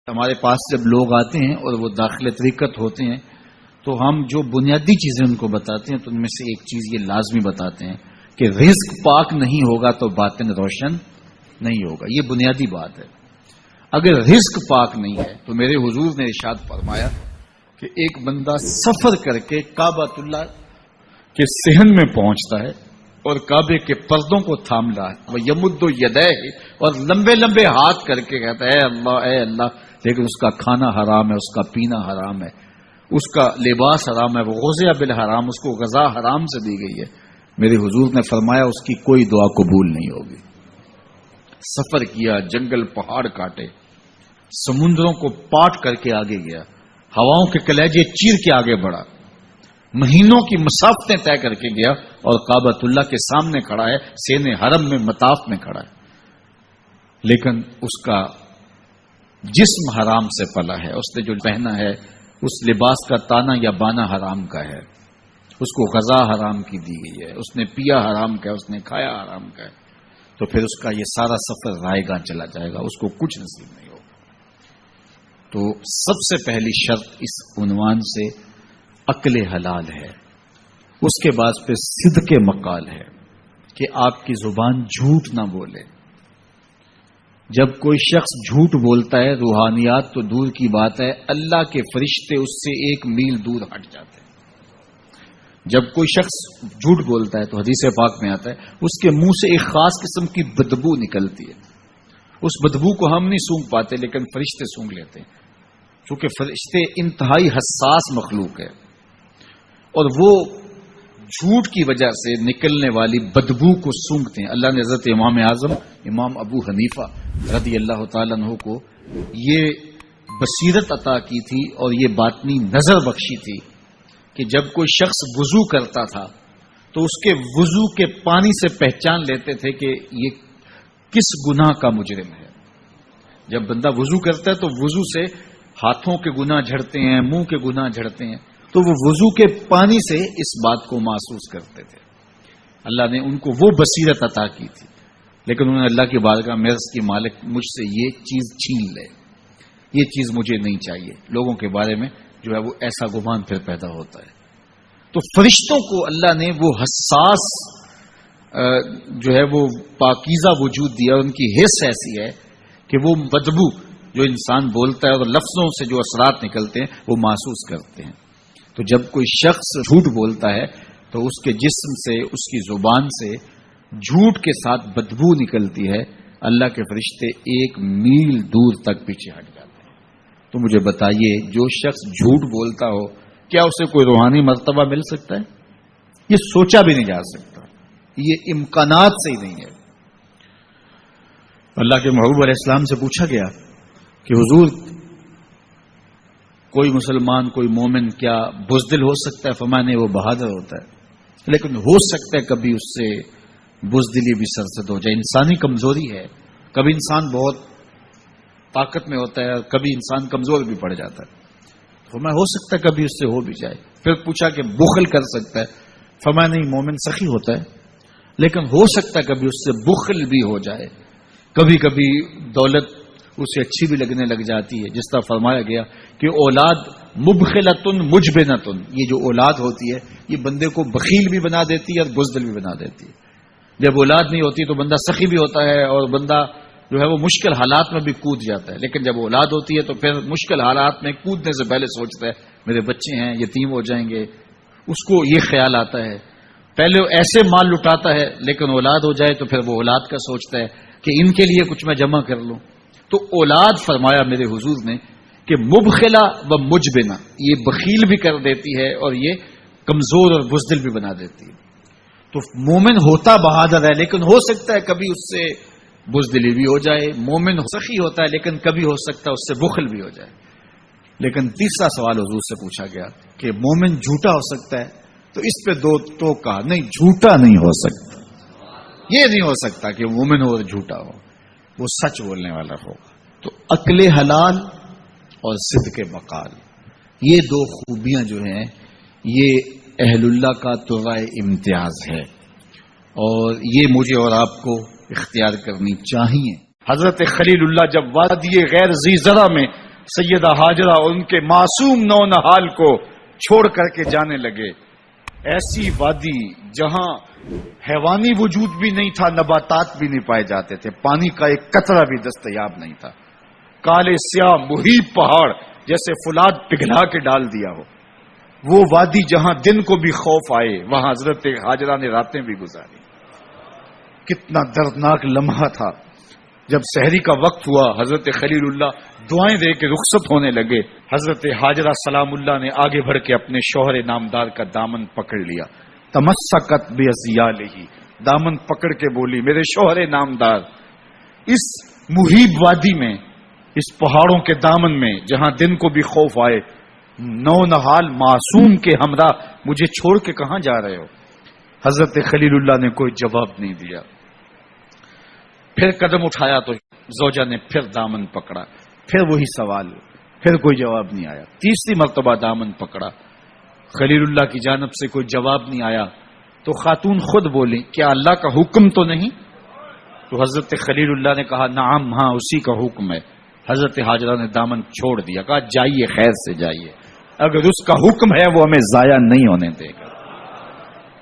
ہمارے پاس جب لوگ آتے ہیں اور وہ داخل طریقت ہوتے ہیں تو ہم جو بنیادی چیزیں ان کو بتاتے ہیں تو ان میں سے ایک چیز یہ لازمی بتاتے ہیں کہ رزق پاک نہیں ہوگا تو باطن روشن نہیں ہوگا. یہ بنیادی بات ہے. اگر رزق پاک نہیں ہے تو میرے حضور نے ارشاد فرمایا کہ ایک بندہ سفر کر کے کعبۃ اللہ کے صحن میں پہنچتا ہے اور کعبے کے پردوں کو تھام رہا ہے, وہ یمد یدیہ, اور لمبے لمبے ہاتھ کر کے کہتا ہے اے اللہ, لیکن اس کا کھانا حرام ہے, اس کا پینا حرام ہے, اس کا لباس حرام ہے, وہ غزیہ بالحرام, اس کو غذا حرام سے دی گئی ہے. میرے حضور نے فرمایا اس کی کوئی دعا قبول نہیں ہوگی. سفر کیا, جنگل پہاڑ کاٹے, سمندروں کو پاٹ کر کے آگے گیا, ہواؤں کے کلیجے چیر کے آگے بڑھا, مہینوں کی مسافتیں طے کر کے گیا اور کعبۃ اللہ کے سامنے کھڑا ہے, سین حرم میں مطاف میں کھڑا ہے, لیکن اس کا جسم حرام سے پلا ہے. اس نے جو پہنا ہے اس لباس کا تانا یا بانا حرام کا ہے, اس کو غذا حرام کی دی گئی ہے, اس نے پیا حرام کا ہے, اس نے کھایا حرام کا ہے, تو پھر اس کا یہ سارا سفر رائے گاہ چلا جائے گا, اس کو کچھ نصیب نہیں ہوگا. تو سب سے پہلی شرط اس عنوان سے عقل حلال ہے. اس کے بعد پھر صدق مقال ہے کہ آپ کی زبان جھوٹ نہ بولے. جب کوئی شخص جھوٹ بولتا ہے, روحانیات تو دور کی بات ہے, اللہ کے فرشتے اس سے 1 میل دور ہٹ جاتے ہیں. جب کوئی شخص جھوٹ بولتا ہے تو حدیث پاک میں آتا ہے اس کے منہ سے ایک خاص قسم کی بدبو نکلتی ہے. اس بدبو کو ہم نہیں سونگھ پاتے لیکن فرشتے سونگھ لیتے ہیں, چونکہ فرشتے انتہائی حساس مخلوق ہے اور وہ جھوٹ کی وجہ سے نکلنے والی بدبو کو سونگھتے ہیں. اللہ نے حضرت امام اعظم امام ابو حنیفہ رضی اللہ تعالیٰ عنہ کو یہ بصیرت عطا کی تھی اور یہ باطنی نظر بخشی تھی کہ جب کوئی شخص وضو کرتا تھا تو اس کے وضو کے پانی سے پہچان لیتے تھے کہ یہ کس گناہ کا مجرم ہے. جب بندہ وضو کرتا ہے تو وضو سے ہاتھوں کے گناہ جھڑتے ہیں, منہ کے گناہ جھڑتے ہیں, تو وہ وضو کے پانی سے اس بات کو محسوس کرتے تھے. اللہ نے ان کو وہ بصیرت عطا کی تھی, لیکن انہوں نے اللہ کی بارگاہ میں عرض کی مالک مجھ سے یہ چیز چھین لے, یہ چیز مجھے نہیں چاہیے. لوگوں کے بارے میں جو ہے وہ ایسا گمان پھر پیدا ہوتا ہے. تو فرشتوں کو اللہ نے وہ حساس جو ہے وہ پاکیزہ وجود دیا, ان کی حس ایسی ہے کہ وہ بدبو جو انسان بولتا ہے اور لفظوں سے جو اثرات نکلتے ہیں وہ محسوس کرتے ہیں. تو جب کوئی شخص جھوٹ بولتا ہے تو اس کے جسم سے, اس کی زبان سے جھوٹ کے ساتھ بدبو نکلتی ہے. اللہ کے فرشتے 1 میل دور تک پیچھے ہٹ جاتے ہیں. تو مجھے بتائیے, جو شخص جھوٹ بولتا ہو کیا اسے کوئی روحانی مرتبہ مل سکتا ہے؟ یہ سوچا بھی نہیں جا سکتا, یہ امکانات سے ہی نہیں ہے. اللہ کے محبوب علیہ السلام سے پوچھا گیا کہ حضور کوئی مسلمان, کوئی مومن کیا بزدل ہو سکتا ہے؟ فرمایا نہیں, وہ بہادر ہوتا ہے, لیکن ہو سکتا ہے کبھی اس سے بزدلی بھی سرزد ہو جائے. انسانی کمزوری ہے, کبھی انسان بہت طاقت میں ہوتا ہے اور کبھی انسان کمزور بھی پڑ جاتا ہے. فرمایا ہو سکتا ہے کبھی اس سے ہو بھی جائے. پھر پوچھا کہ بخل کر سکتا ہے؟ فرمایا نہیں, مومن سخی ہوتا ہے لیکن ہو سکتا ہے کبھی اس سے بخل بھی ہو جائے. کبھی کبھی دولت اسے اچھی بھی لگنے لگ جاتی ہے. جس طرح فرمایا گیا کہ اولاد مبخلتن مجبنتن, یہ جو اولاد ہوتی ہے یہ بندے کو بخیل بھی بنا دیتی ہے اور بزدل بھی بنا دیتی ہے. جب اولاد نہیں ہوتی تو بندہ سخی بھی ہوتا ہے اور بندہ جو ہے وہ مشکل حالات میں بھی کود جاتا ہے, لیکن جب اولاد ہوتی ہے تو پھر مشکل حالات میں کودنے سے پہلے سوچتا ہے میرے بچے ہیں یتیم ہو جائیں گے. اس کو یہ خیال آتا ہے, پہلے وہ ایسے مال لٹاتا ہے لیکن اولاد ہو جائے تو پھر وہ اولاد کا سوچتا ہے کہ ان کے لیے کچھ میں جمع کر لوں. تو اولاد فرمایا میرے حضور نے کہ مبخلہ و مجبنہ, یہ بخیل بھی کر دیتی ہے اور یہ کمزور اور بزدل بھی بنا دیتی ہے. تو مومن ہوتا بہادر ہے لیکن ہو سکتا ہے کبھی اس سے بزدلی بھی ہو جائے. مومن سخی ہوتا ہے لیکن کبھی ہو سکتا ہے اس سے بخل بھی ہو جائے. لیکن تیسرا سوال حضور سے پوچھا گیا کہ مومن جھوٹا ہو سکتا ہے؟ تو اس پہ 2 تو کہا نہیں, جھوٹا نہیں ہو سکتا. یہ نہیں ہو سکتا کہ مومن ہو اور جھوٹا ہو, وہ سچ بولنے والا ہوگا. تو عقل حلال اور صدق مقال, یہ 2 خوبیاں جو ہیں یہ اہل اللہ کا ترائے امتیاز ہے اور یہ مجھے اور آپ کو اختیار کرنی چاہیے. حضرت خلیل اللہ جب وادی غیر ذی زرع میں سیدہ ہاجرہ اور ان کے معصوم نونہال کو چھوڑ کر کے جانے لگے. ایسی وادی جہاں حیوانی وجود بھی نہیں تھا، نباتات بھی نہیں پائے جاتے تھے، پانی کا ایک قطرہ بھی دستیاب نہیں تھا. کالے سیاہ محیط پہاڑ جیسے فولاد پگھلا کے ڈال دیا ہو. وہ وادی جہاں دن کو بھی خوف آئے، وہاں حضرت ہاجرہ نے راتیں بھی گزاری. کتنا دردناک لمحہ تھا. جب سحری کا وقت ہوا، حضرت خلیل اللہ دعائیں دے کے رخصت ہونے لگے. حضرت ہاجرہ سلام اللہ نے آگے بڑھ کے اپنے شوہر نامدار کا دامن پکڑ لیا. تمسکت بِأَزْيَالِهِ، دامن پکڑ کے بولی، میرے شوہر نامدار، اس محیب وادی میں، اس پہاڑوں کے دامن میں جہاں دن کو بھی خوف آئے، نونہال معصوم کے ہمراہ مجھے چھوڑ کے کہاں جا رہے ہو؟ حضرت خلیل اللہ نے کوئی جواب نہیں دیا. پھر قدم اٹھایا تو زوجہ نے پھر دامن پکڑا، پھر وہی سوال، پھر کوئی جواب نہیں آیا. تیسری مرتبہ دامن پکڑا، خلیل اللہ کی جانب سے کوئی جواب نہیں آیا. تو خاتون خود بولی، کیا اللہ کا حکم تو نہیں؟ تو حضرت خلیل اللہ نے کہا، نعم، ہاں اسی کا حکم ہے. حضرت ہاجرہ نے دامن چھوڑ دیا، کہا جائیے، خیر سے جائیے، اگر اس کا حکم ہے وہ ہمیں ضائع نہیں ہونے دے گا.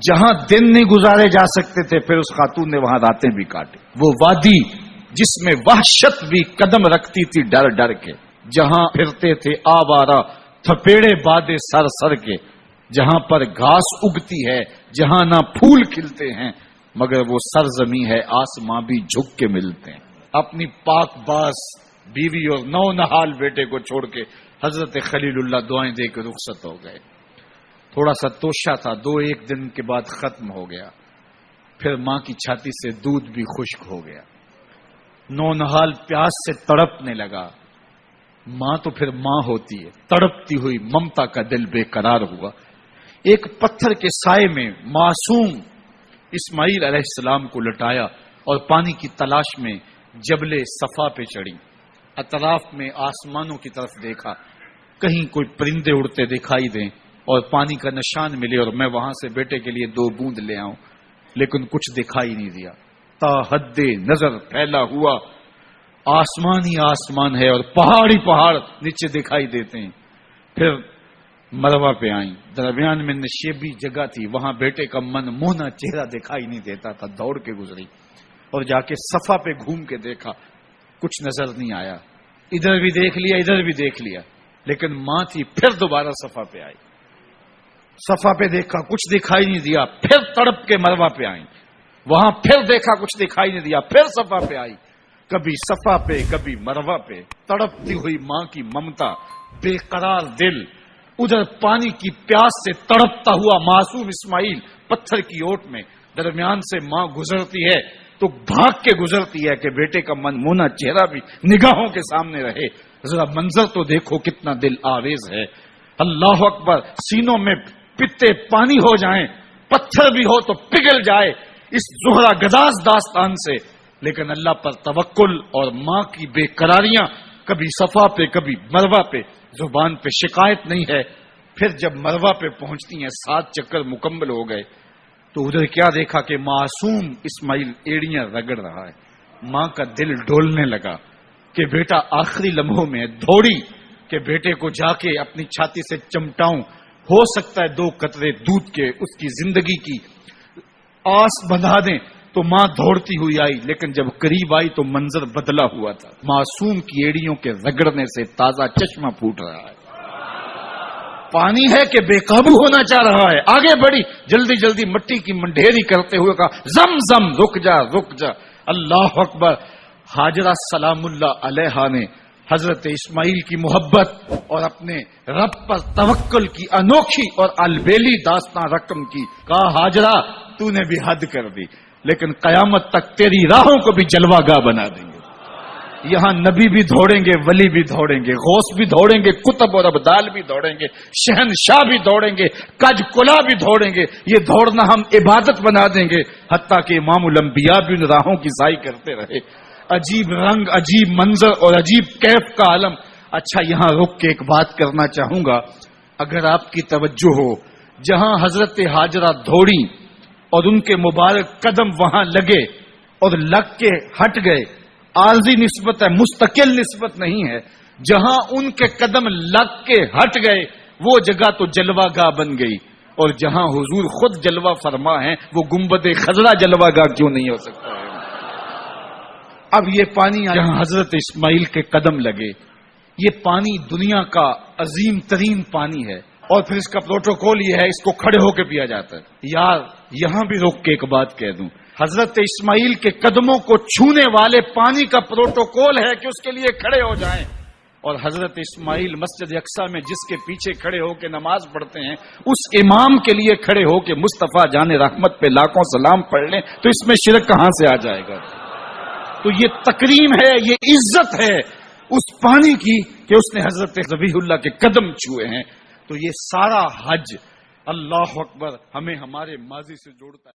جہاں دن نہیں گزارے جا سکتے تھے، پھر اس خاتون نے وہاں راتیں بھی کاٹی. وہ وادی جس میں وحشت بھی قدم رکھتی تھی ڈر ڈر کے، جہاں پھرتے تھے آوارہ تھپیڑے بادے سر سر کے، جہاں پر گھاس اگتی ہے، جہاں نہ پھول کھلتے ہیں، مگر وہ سرزمین ہے، آسماں بھی جھک کے ملتے ہیں. اپنی پاک باز بیوی اور نونہال بیٹے کو چھوڑ کے حضرت خلیل اللہ دعائیں دے کے رخصت ہو گئے. تھوڑا سا توشہ تھا، 2-1 دن کے بعد ختم ہو گیا. پھر ماں کی چھاتی سے دودھ بھی خشک ہو گیا. نونہال پیاس سے تڑپنے لگا. ماں تو پھر ماں ہوتی ہے، تڑپتی ہوئی ممتا کا دل بے قرار ہوا. ایک پتھر کے سائے میں معصوم اسماعیل علیہ السلام کو لٹایا اور پانی کی تلاش میں جبل صفا پہ چڑھی. اطراف میں آسمانوں کی طرف دیکھا، کہیں کوئی پرندے اڑتے دکھائی دیں اور پانی کا نشان ملے اور میں وہاں سے بیٹے کے لیے 2 بوند لے آؤں، لیکن کچھ دکھائی نہیں دیا. تا حد نظر پھیلا ہوا آسمان ہی آسمان ہے اور پہاڑی پہاڑ نیچے دکھائی دیتے ہیں. پھر مروا پہ آئیں، درمیان میں نشیبی جگہ تھی، وہاں بیٹے کا من موہنا چہرہ دکھائی نہیں دیتا تھا. دوڑ کے گزری اور جا کے صفا پہ گھوم کے دیکھا، کچھ نظر نہیں آیا. ادھر بھی دیکھ لیا، ادھر بھی دیکھ لیا، لیکن ماں تھی. پھر دوبارہ صفا پہ آئی، صفا پہ دیکھا، کچھ دکھائی نہیں دیا. پھر تڑپ کے مروا پہ آئی، وہاں پھر دیکھا، کچھ دکھائی نہیں دیا. پھر صفا پہ آئی، کبھی صفا پہ کبھی مروا پہ. تڑپتی ہوئی ماں کی ممتا، بے قرار دل. ادھر پانی کی پیاس سے تڑپتا ہوا معصوم اسماعیل پتھر کی اوٹ میں. درمیان سے ماں گزرتی ہے تو بھاگ کے گزرتی ہے کہ بیٹے کا من مونا چہرہ بھی نگاہوں کے سامنے رہے. ذرا منظر تو دیکھو کتنا دل آویز ہے. اللہ اکبر، سینوں میں پتے پانی ہو جائیں، پتھر بھی ہو تو پگھل جائے اس زہرہ گداز داستان سے. لیکن اللہ پر توکل اور ماں کی بے قراریاں، کبھی صفا پہ کبھی مروا پہ، زبان پہ شکایت نہیں ہے. پھر جب مروا پہ پہنچتی ہیں، 7 چکر مکمل ہو گئے، تو ادھر کیا دیکھا کہ معصوم اسماعیل ایڑیاں رگڑ رہا ہے. ماں کا دل ڈولنے لگا کہ بیٹا آخری لمحوں میں دوڑی کہ بیٹے کو جا کے اپنی چھاتی سے چمٹاؤں، ہو سکتا ہے 2 قطرے دودھ کے اس کی زندگی کی آس بندھا دیں. تو ماں دوڑتی ہوئی آئی، لیکن جب قریب آئی تو منظر بدلا ہوا تھا. معصوم کی ایڑیوں کے رگڑنے سے تازہ چشمہ پھوٹ رہا ہے. پانی ہے کہ بے قابو ہونا چاہ رہا ہے. آگے بڑھی، جلدی جلدی مٹی کی منڈھیری کرتے ہوئے کہا، زم زم، رک جا رک جا. اللہ اکبر. ہاجرہ سلام اللہ علیہا نے حضرت اسماعیل کی محبت اور اپنے رب پر توکل کی انوکھی اور البیلی داستان رقم کی. کہا، ہاجرہ تو نے بھی حد کر دی، لیکن قیامت تک تیری راہوں کو بھی جلوہ گاہ بنا دیں گے. یہاں نبی بھی دوڑیں گے، ولی بھی دوڑیں گے، غوث بھی دوڑیں گے، کتب اور ابدال بھی دوڑیں گے، شہنشاہ بھی دوڑیں گے، کج کلا بھی دوڑیں گے. یہ دوڑنا ہم عبادت بنا دیں گے، حتیٰ کہ امام الانبیاء بھی ان راہوں کی سائی کرتے رہے. عجیب رنگ، عجیب منظر اور عجیب کیف کا عالم. اچھا، یہاں رک کے ایک بات کرنا چاہوں گا، اگر آپ کی توجہ ہو. جہاں حضرت ہاجرہ دوڑی اور ان کے مبارک قدم وہاں لگے اور لگ کے ہٹ گئے، عارضی نسبت ہے، مستقل نسبت نہیں ہے. جہاں ان کے قدم لگ کے ہٹ گئے وہ جگہ تو جلوہ گاہ بن گئی، اور جہاں حضور خود جلوہ فرما ہیں وہ گنبد خضرا جلوہ گاہ کیوں نہیں ہو سکتا ہے؟ اب یہ پانی جہاں حضرت اسماعیل کے قدم لگے، یہ پانی دنیا کا عظیم ترین پانی ہے، اور پھر اس کا پروٹوکول یہ ہے اس کو کھڑے ہو کے پیا جاتا ہے۔ یار یہاں بھی رک کے ایک بات کہہ دوں، حضرت اسماعیل کے قدموں کو چھونے والے پانی کا پروٹوکول ہے کہ اس کے لیے کھڑے ہو جائیں، اور حضرت اسماعیل مسجد اقصی میں جس کے پیچھے کھڑے ہو کے نماز پڑھتے ہیں اس امام کے لیے کھڑے ہو کے مصطفیٰ جان رحمت پہ لاکھوں سلام پڑھ لیں تو اس میں شرک کہاں سے آ جائے گا؟ تو یہ تکریم ہے، یہ عزت ہے اس پانی کی کہ اس نے حضرت ذبیح اللہ کے قدم چھوئے ہیں۔ تو یہ سارا حج اللہ اکبر ہمیں ہمارے ماضی سے جوڑتا ہے۔